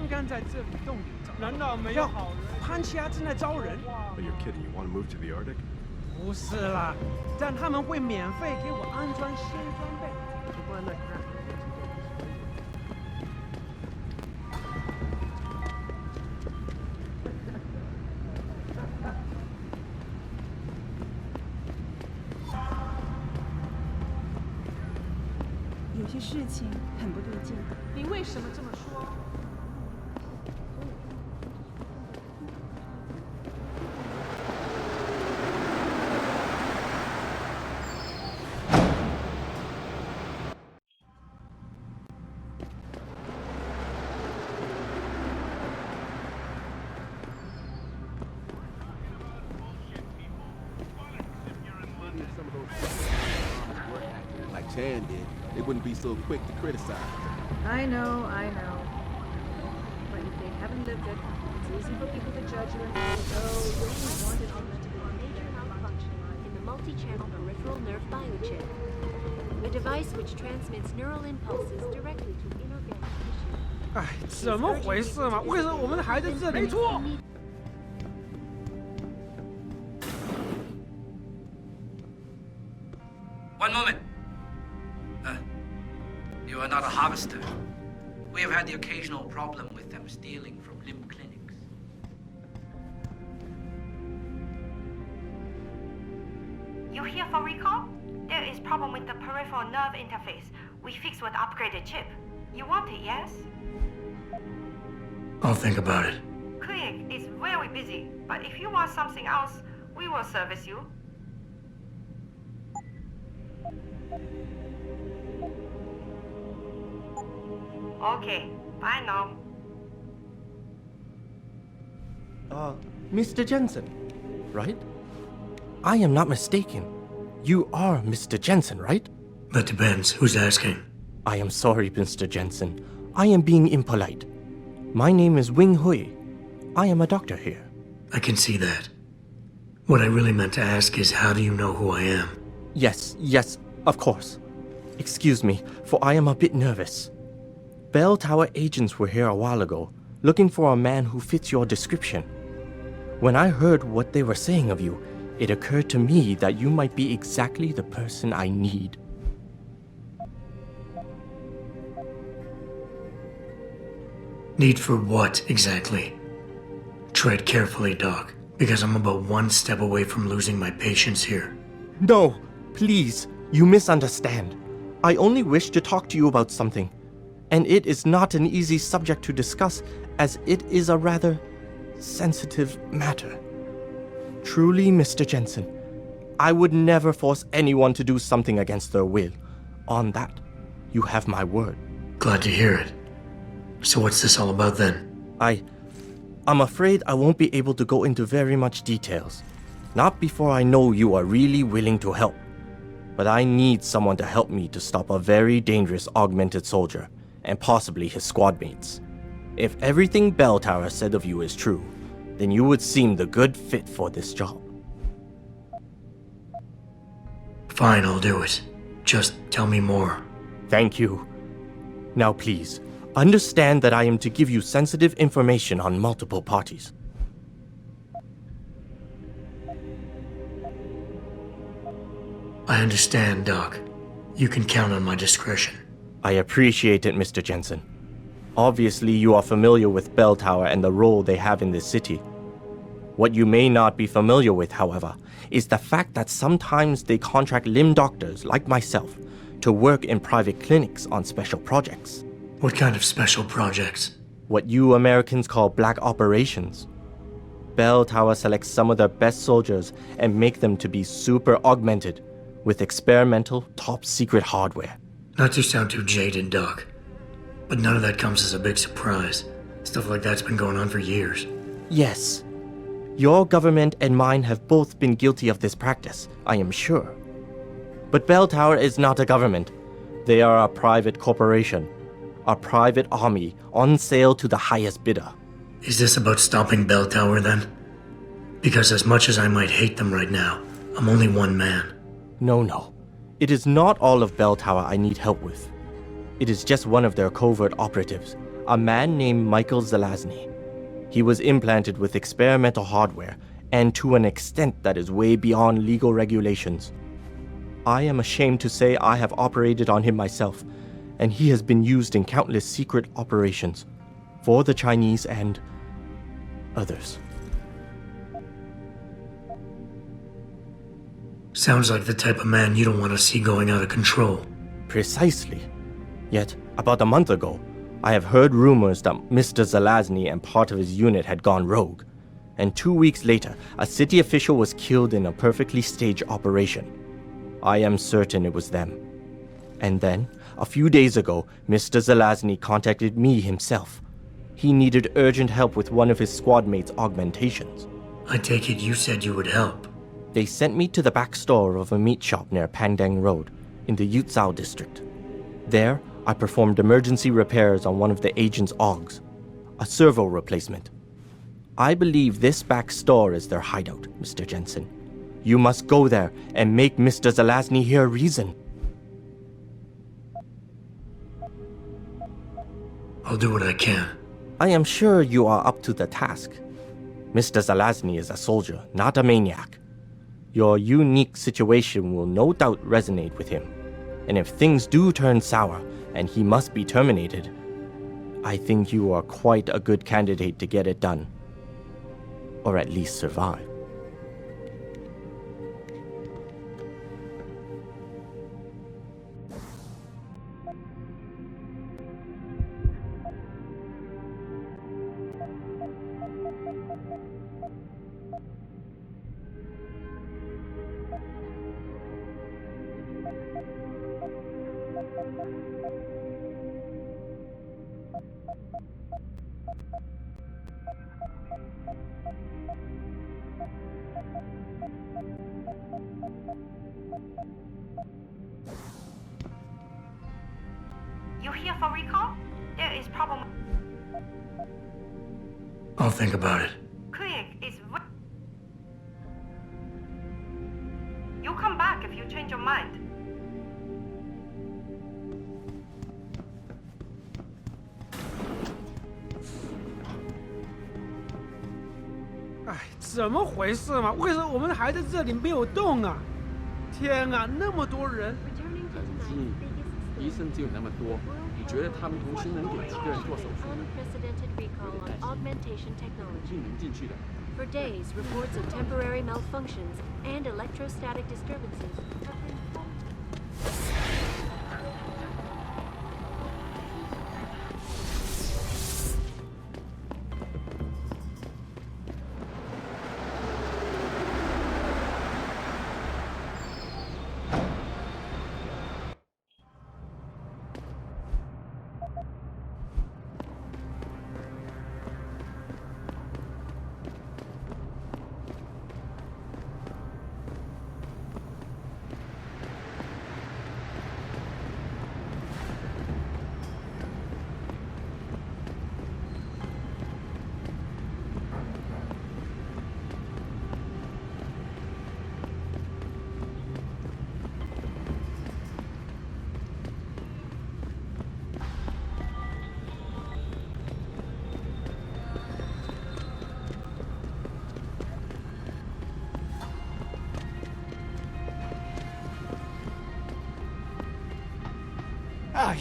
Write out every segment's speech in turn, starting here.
刚在这里洞里找，难道没有好人？潘奇亚正在招人。But you're kidding. You want to move to the Arctic? 不是啦，但他们会免费给我安装新装备。不然那 crap 有些事情很不对劲。您为什么这么说？Like Chan did, they wouldn't be so quick to criticize. I know. But if they haven't lived it, it's easy for people to judge you and say, oh, you only wanted augmented Major malfunction in the multi-channel peripheral nerve biochip, a device which transmits neural impulses directly to inorganic tissue. 哎，怎么回事嘛？为什么我们还在这里？没错。One moment. You are not a harvester. We have had the occasional problem with them stealing from limb clinics. You here for recall? There is problem with the peripheral nerve interface. We fixed with upgraded chip. You want it, yes? I'll think about it. Clinic is very busy, but if you want something else, we will service you. Okay, bye now. Mr. Jensen, right? I am not mistaken. You are Mr. Jensen, right? That depends. Who's asking? I am sorry, Mr. Jensen. I am being impolite. My name is Wing Hui. I am a doctor here. I can see that. What I really meant to ask is, how do you know who I am? Yes, of course. Excuse me, for I am a bit nervous. Bell Tower agents were here a while ago, looking for a man who fits your description. When I heard what they were saying of you, it occurred to me that you might be exactly the person I need. Need for what, exactly? Tread carefully, Doc, because I'm about one step away from losing my patience here. No, please, you misunderstand. I only wish to talk to you about something. And it is not an easy subject to discuss, as it is a rather sensitive matter. Truly, Mr. Jensen, I would never force anyone to do something against their will. On that, you have my word. Glad to hear it. So what's this all about then? I'm afraid I won't be able to go into very much details. Not before I know you are really willing to help. But I need someone to help me to stop a very dangerous augmented soldier, and possibly his squad mates. If everything Bell Tower said of you is true, then you would seem the good fit for this job. Fine, I'll do it. Just tell me more. Thank you. Now please, understand that I am to give you sensitive information on multiple parties. I understand, Doc. You can count on my discretion. I appreciate it, Mr. Jensen. Obviously, you are familiar with Bell Tower and the role they have in this city. What you may not be familiar with, however, is the fact that sometimes they contract limb doctors like myself to work in private clinics on special projects. What kind of special projects? What you Americans call black operations. Bell Tower selects some of their best soldiers and make them to be super augmented with experimental, top-secret hardware. Not to sound too jaded, Doc, but none of that comes as a big surprise. Stuff like that's been going on for years. Yes. Your government and mine have both been guilty of this practice, I am sure. But Bell Tower is not a government. They are a private corporation. A private army on sale to the highest bidder. Is this about stopping Bell Tower then? Because as much as I might hate them right now, I'm only one man. No. It is not all of Bell Tower I need help with. It is just one of their covert operatives, a man named Michael Zelazny. He was implanted with experimental hardware, and to an extent that is way beyond legal regulations. I am ashamed to say I have operated on him myself, and he has been used in countless secret operations for the Chinese and others. Sounds like the type of man you don't want to see going out of control. Precisely. Yet, about a month ago, I have heard rumors that Mr. Zelazny and part of his unit had gone rogue. And 2 weeks later, a city official was killed in a perfectly staged operation. I am certain it was them. And then, a few days ago, Mr. Zelazny contacted me himself. He needed urgent help with one of his squad mates' augmentations. I take it you said you would help. They sent me to the back store of a meat shop near Pandang Road, in the Yutzao district. There, I performed emergency repairs on one of the agent's augs, a servo replacement. I believe this back store is their hideout, Mr. Jensen. You must go there and make Mr. Zelazny hear reason. I'll do what I can. I am sure you are up to the task. Mr. Zelazny is a soldier, not a maniac. Your unique situation will no doubt resonate with him. And if things do turn sour and he must be terminated, I think you are quite a good candidate to get it done. Or at least survive. You here for recall? There is problem. I'll think about it. Quick, you come back if you change your mind. 哎，怎么回事嘛？为什么我们还在这里没有动啊？天啊，那么多人！ Returning to tonight's biggest 医生只有那么多，你觉得他们同时能给几个人做手术？ unprecedented recall on augmentation technology. 能进去的。 For days, reports of temporary malfunctions and electrostatic disturbances have been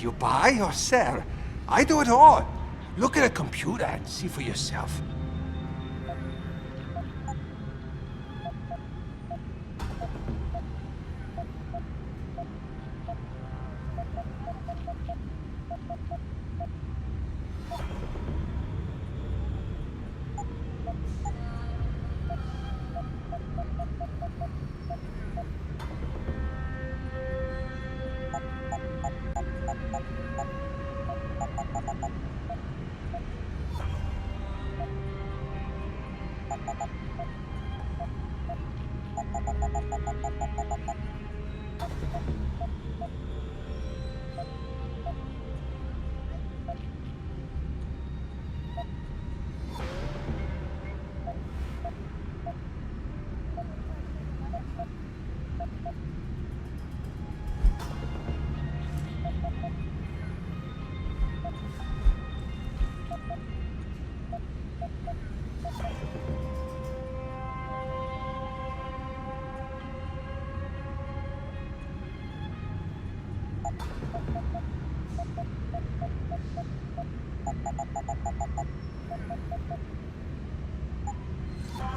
You buy or sell? I do it all. Look at a computer and see for yourself.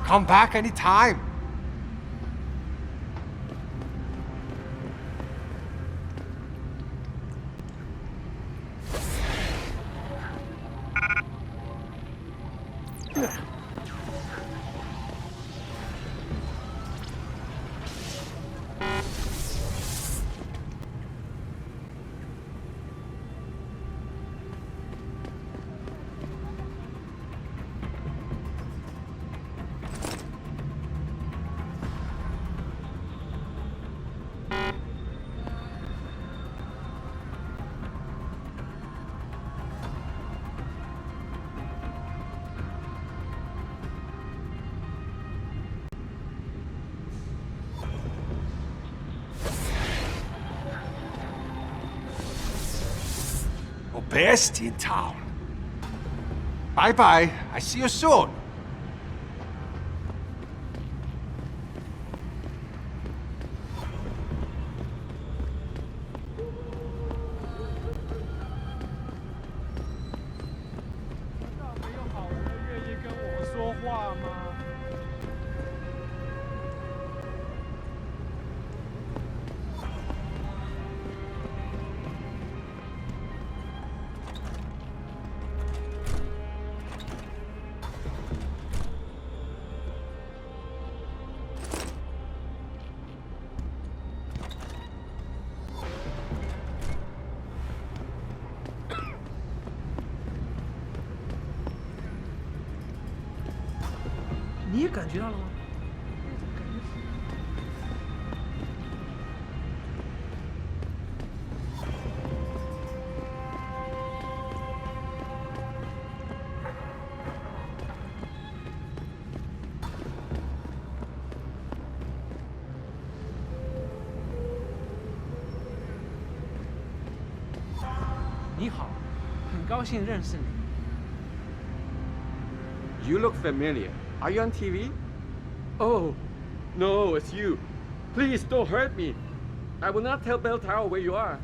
Come back anytime. Best in town. Bye-bye. I see you soon. 没有好人愿意跟我说话吗？你也感觉到了吗？你好，很高兴认识你。 You look familiar. Are you on TV? Oh, no, it's you. Please don't hurt me. I will not tell Bell Tower where you are.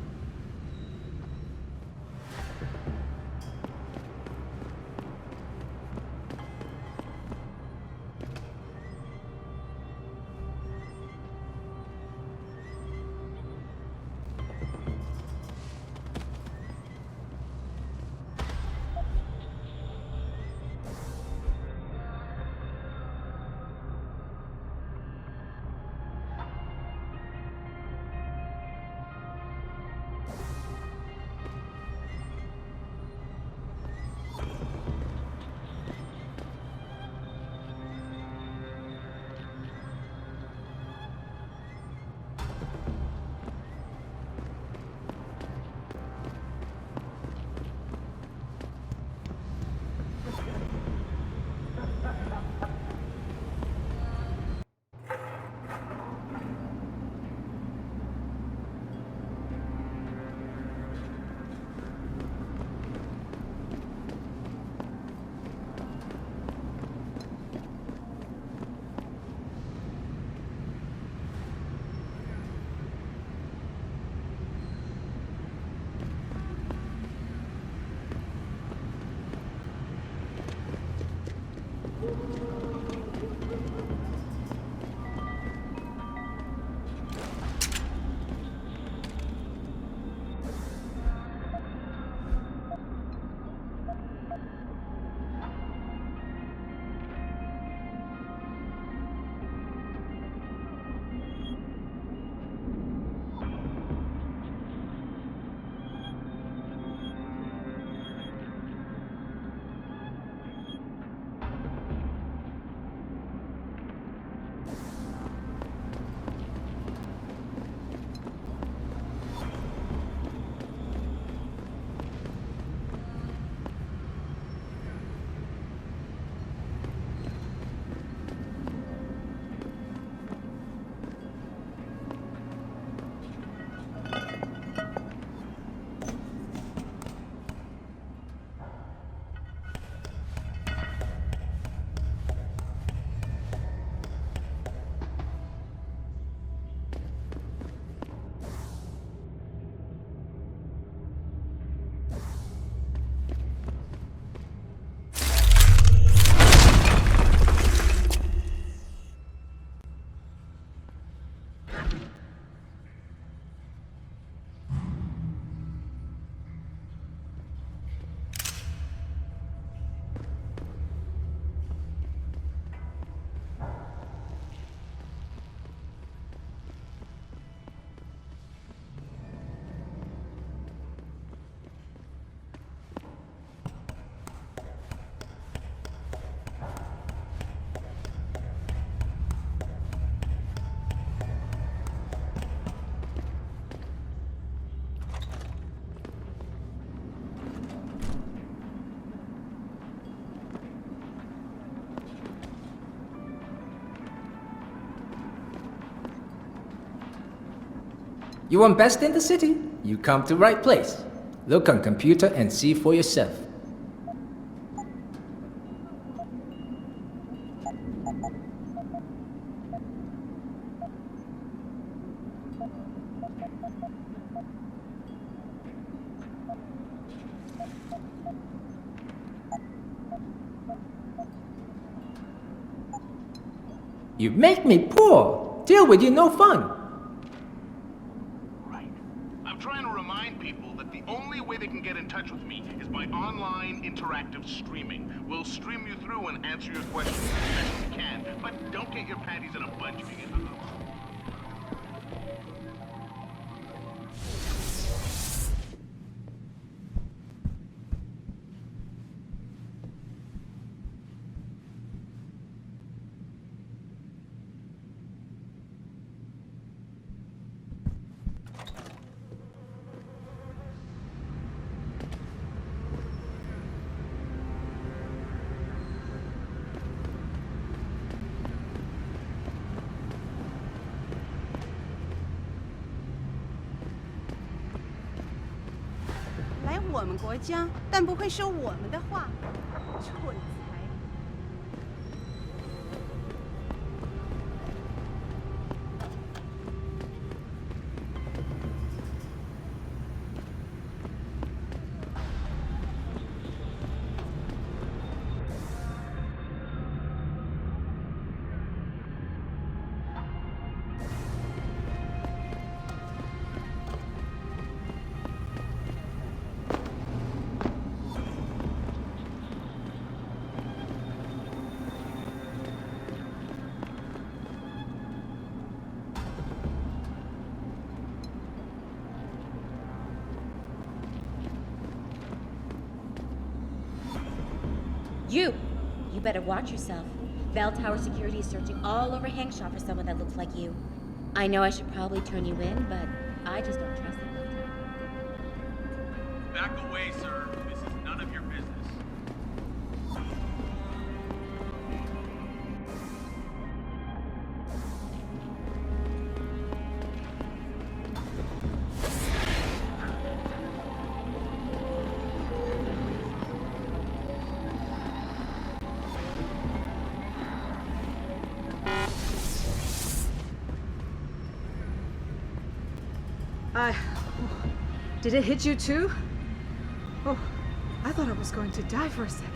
You want best in the city? You come to right place. Look on computer and see for yourself. You make me poor. Deal with you no fun. Right. I'm trying to remind people that the only way they can get in touch with me is by online interactive streaming. We'll stream you through and answer your questions as best we can, but don't get your panties in a bunch if you get hung up.来我们国家，但不会说我们的话，蠢材。You better watch yourself. Bell Tower Security is searching all over Hengsha for someone that looks like you. I know I should probably turn you in, but I just don't trust that Bell Tower. Back away, sir. This is none of your business. Did it hit you too? Oh, I thought I was going to die for a second.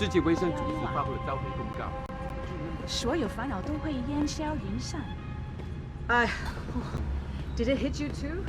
世界卫生组织发布了召回公告。所有烦恼都会烟消云散。Did it hit you too?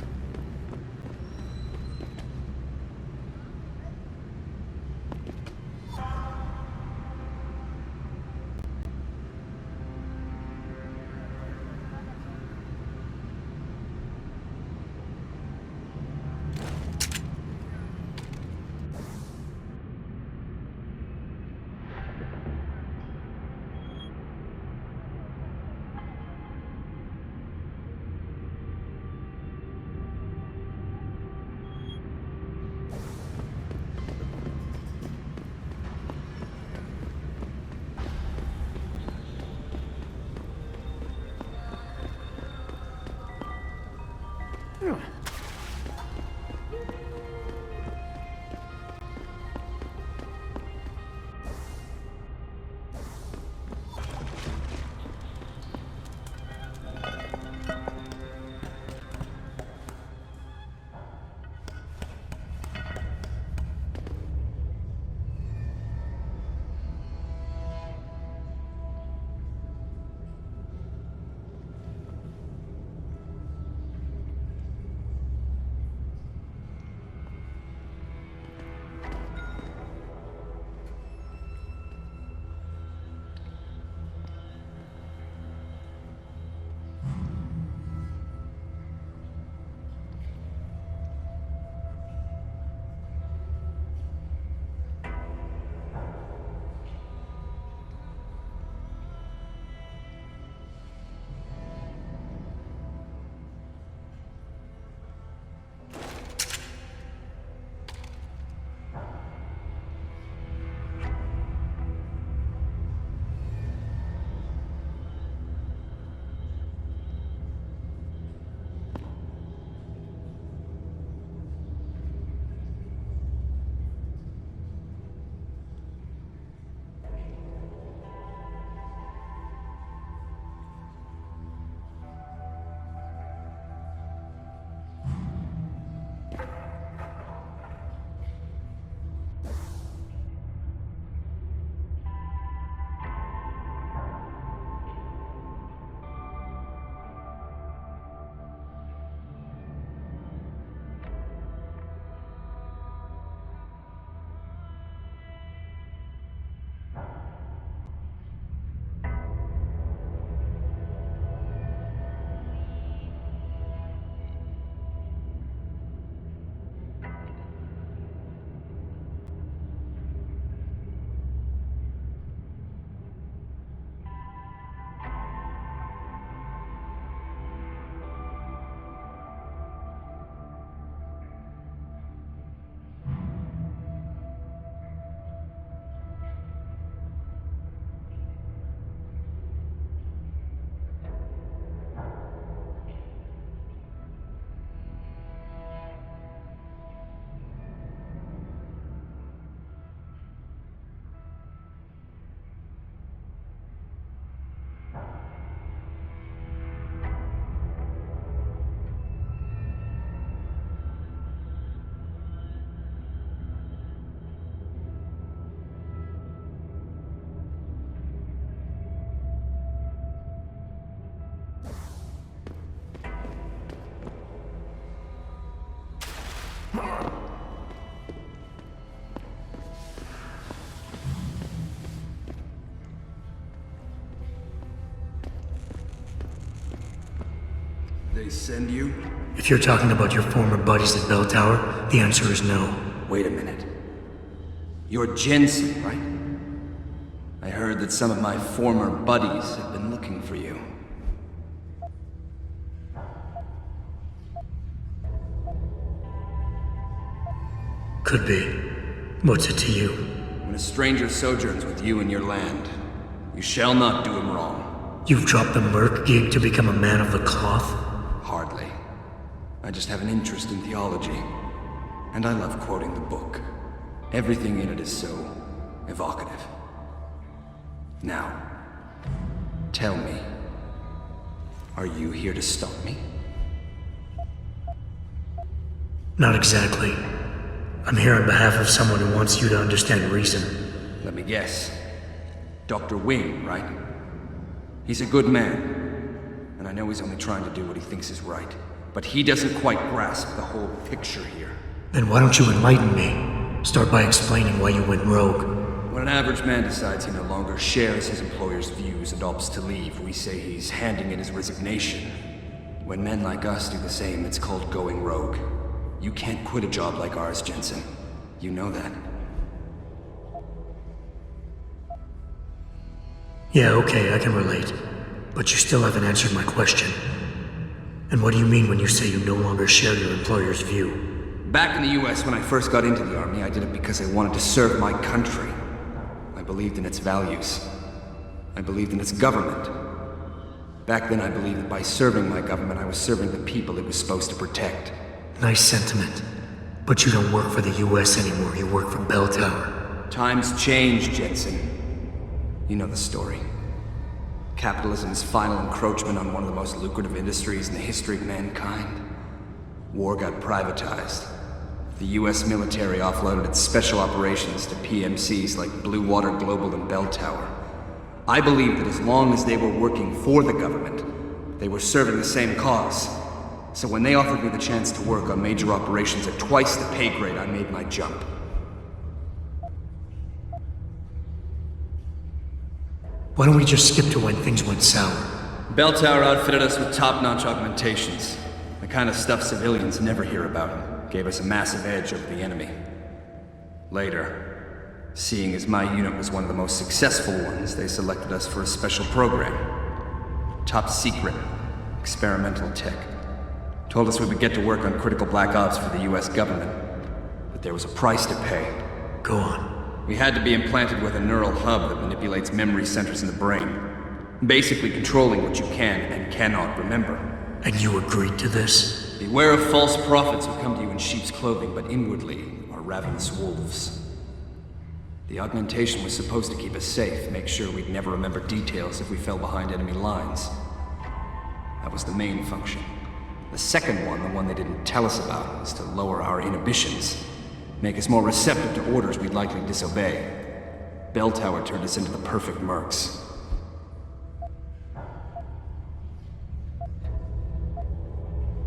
They send you? If you're talking about your former buddies at Bell Tower, the answer is no. Wait a minute. You're Jensen, right? I heard that some of my former buddies have been looking for you. Could be. What's it to you? When a stranger sojourns with you in your land, you shall not do him wrong. You've dropped the Merc gig to become a man of the cloth? Hardly. I just have an interest in theology. And I love quoting the book. Everything in it is so evocative. Now, tell me, are you here to stop me? Not exactly. I'm here on behalf of someone who wants you to understand reason. Let me guess. Dr. Wing, right? He's a good man, and I know he's only trying to do what he thinks is right. But he doesn't quite grasp the whole picture here. Then why don't you enlighten me? Start by explaining why you went rogue. When an average man decides he no longer shares his employer's views and opts to leave, we say he's handing in his resignation. When men like us do the same, it's called going rogue. You can't quit a job like ours, Jensen. You know that. Yeah, okay, I can relate. But you still haven't answered my question. And what do you mean when you say you no longer share your employer's view? Back in the US, when I first got into the Army, I did it because I wanted to serve my country. I believed in its values. I believed in its government. Back then, I believed that by serving my government, I was serving the people it was supposed to protect. Nice sentiment. But you don't work for the US anymore, you work for Bell Tower. Times change, Jensen. You know the story. Capitalism's final encroachment on one of the most lucrative industries in the history of mankind. War got privatized. The US military offloaded its special operations to PMCs like Blue Water Global and Bell Tower. I believed that as long as they were working for the government, they were serving the same cause. So when they offered me the chance to work on major operations at twice the pay grade, I made my jump. Why don't we just skip to when things went sour? Bell Tower outfitted us with top-notch augmentations. The kind of stuff civilians never hear about. Gave us a massive edge over the enemy. Later, seeing as my unit was one of the most successful ones, they selected us for a special program. Top secret, experimental tech. Told us we would get to work on critical black ops for the US government. But there was a price to pay. Go on. We had to be implanted with a neural hub that manipulates memory centers in the brain. Basically controlling what you can and cannot remember. And you agreed to this? Beware of false prophets who come to you in sheep's clothing, but inwardly are ravenous wolves. The augmentation was supposed to keep us safe, make sure we'd never remember details if we fell behind enemy lines. That was the main function. The second one, the one they didn't tell us about, was to lower our inhibitions, make us more receptive to orders we'd likely disobey. Bell Tower turned us into the perfect mercs.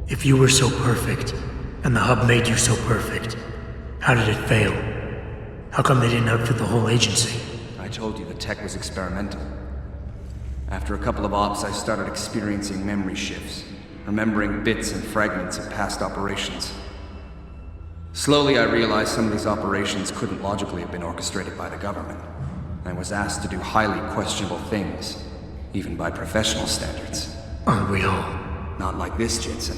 If you were so perfect, and the hub made you so perfect, how did it fail? How come they didn't outfit the whole agency? I told you the tech was experimental. After a couple of ops, I started experiencing memory shifts, remembering bits and fragments of past operations. Slowly, I realized some of these operations couldn't logically have been orchestrated by the government. I was asked to do highly questionable things, even by professional standards. Aren't we all? Not like this, Jensen.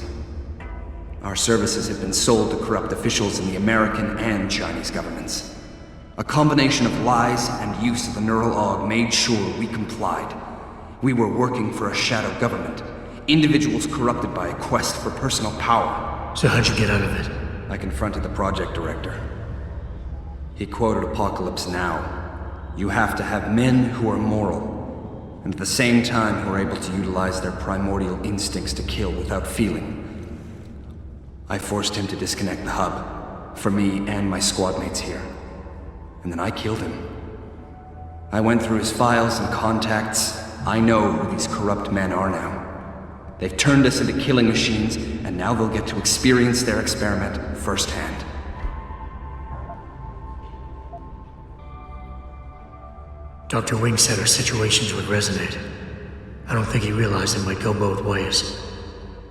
Our services have been sold to corrupt officials in the American and Chinese governments. A combination of lies and use of the neural aug made sure we complied. We were working for a shadow government. Individuals corrupted by a quest for personal power. So how'd you get out of it? I confronted the project director. He quoted Apocalypse Now. You have to have men who are moral, and at the same time who are able to utilize their primordial instincts to kill without feeling. I forced him to disconnect the hub, for me and my squad mates here. And then I killed him. I went through his files and contacts. I know who these corrupt men are now. They've turned us into killing machines, and now they'll get to experience their experiment firsthand. Dr. Wing said our situations would resonate. I don't think he realized it might go both ways.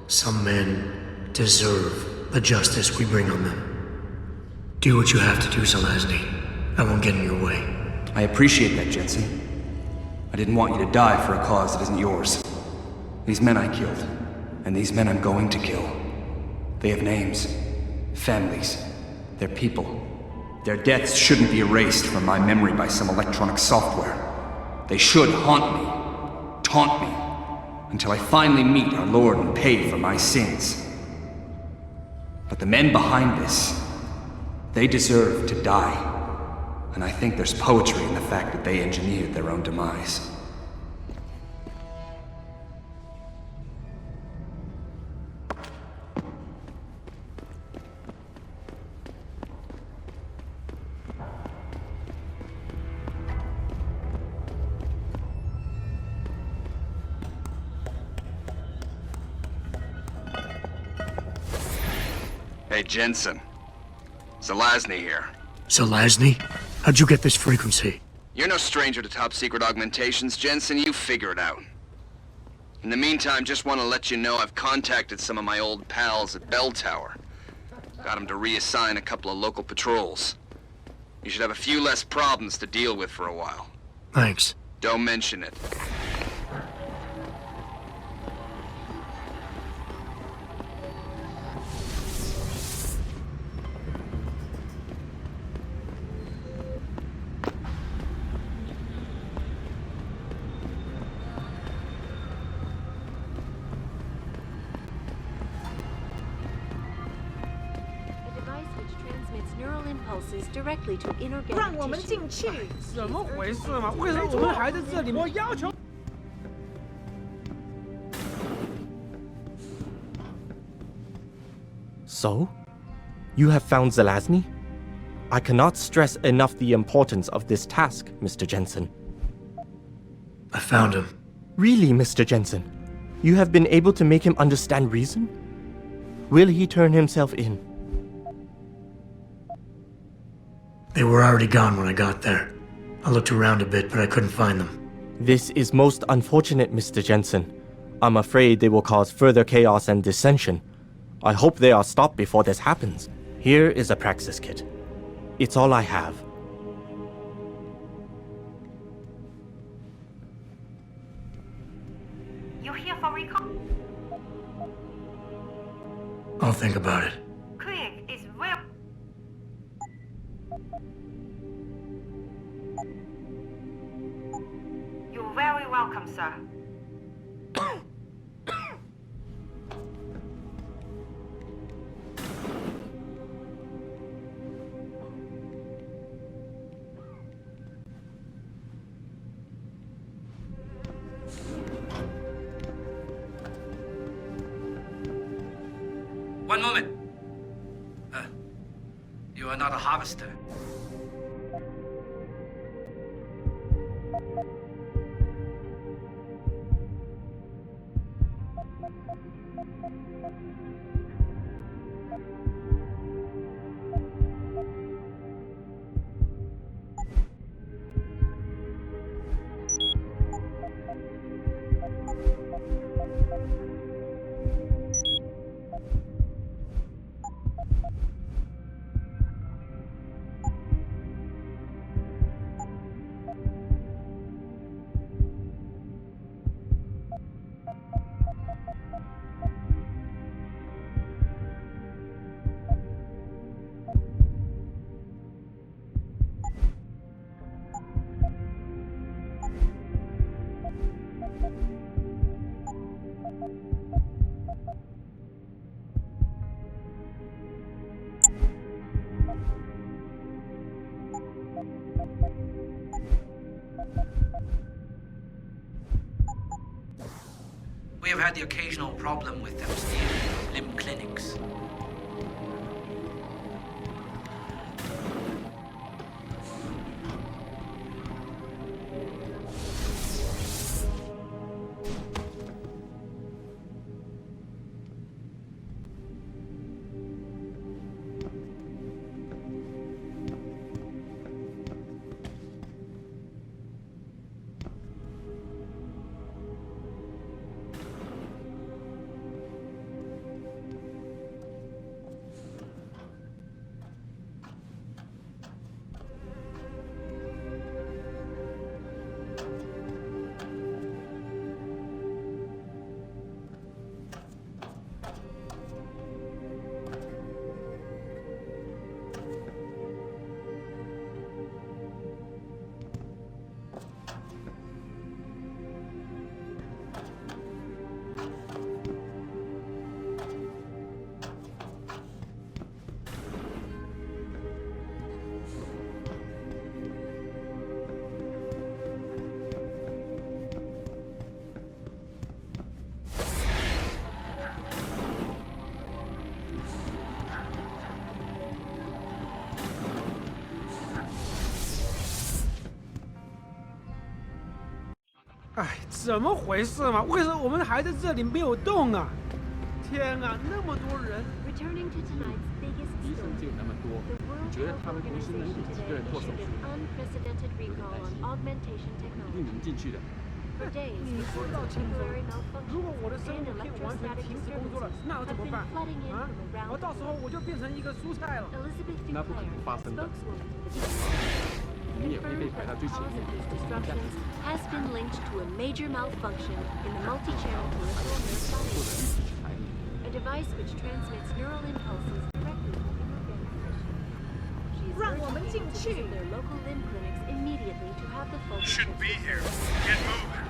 Some men deserve the justice we bring on them. Do what you have to do, Zelazny. I won't get in your way. I appreciate that, Jensen. I didn't want you to die for a cause that isn't yours. These men I killed, and these men I'm going to kill. They have names, families, they're people. Their deaths shouldn't be erased from my memory by some electronic software. They should haunt me, taunt me, until I finally meet our Lord and pay for my sins. But the men behind this, they deserve to die. And I think there's poetry in the fact that they engineered their own demise. Hey, Jensen. Zelazny here. Zelazny? How'd you get this frequency? You're no stranger to top-secret augmentations, Jensen. You figure it out. In the meantime, just want to let you know I've contacted some of my old pals at Bell Tower. Got them to reassign a couple of local patrols. You should have a few less problems to deal with for a while. Thanks. Don't mention it. Directly to inorganic 让我们 tissue. 进去。怎么回事嘛？为什么我们还在这里？我要求。So? You have found Zelazny? I cannot stress enough the importance of this task, Mr. Jensen. I found him. Really, Mr. Jensen? You have been able to make him understand reason? Will he turn himself in? They were already gone when I got there. I looked around a bit, but I couldn't find them. This is most unfortunate, Mr. Jensen. I'm afraid they will cause further chaos and dissension. I hope they are stopped before this happens. Here is a praxis kit. It's all I have. You here for recall? I'll think about it. Quick, it's real. You're very welcome, sir. One moment. You are not a harvester. We have had the occasional problem with them stealing limb clinics.哎，怎么回事嘛？为什么我们还在这里没有动啊？天啊，那么多人！ Returning to tonight's biggest 医生 story, 进那么多， the 你 World 觉得 Health 他们公司能 Organization 给几个 today 人做手 issued 术？ an unprecedented recall on augmentation 一定 technology. 能进去的。 For days, 你说 reports 到 of 轻松， temporary 如果 malfunctions 我的生 and 物可以完全 electrostatic 停止工作了， disturbances 那我 have 怎么 been 办 flooding in 啊 from？around 我到时候 the 我就变成一个蔬菜了。 Elizabeth 那不可能 Duclair, 发生的。 spokeswoman for the Deus, 你也会被 confirmed 排到 that 最 the 前 cause 面 of。these disruptions has been linked to a major malfunction in the multi-channel peripheral nerve 做的 biochip, 一起去排你。 a device which transmits neural impulses directly to inorganic tissue. She is 让我们 urging 进 people to 去。 visit their local limb clinics immediately to have the full Should picture. be here. Get moving.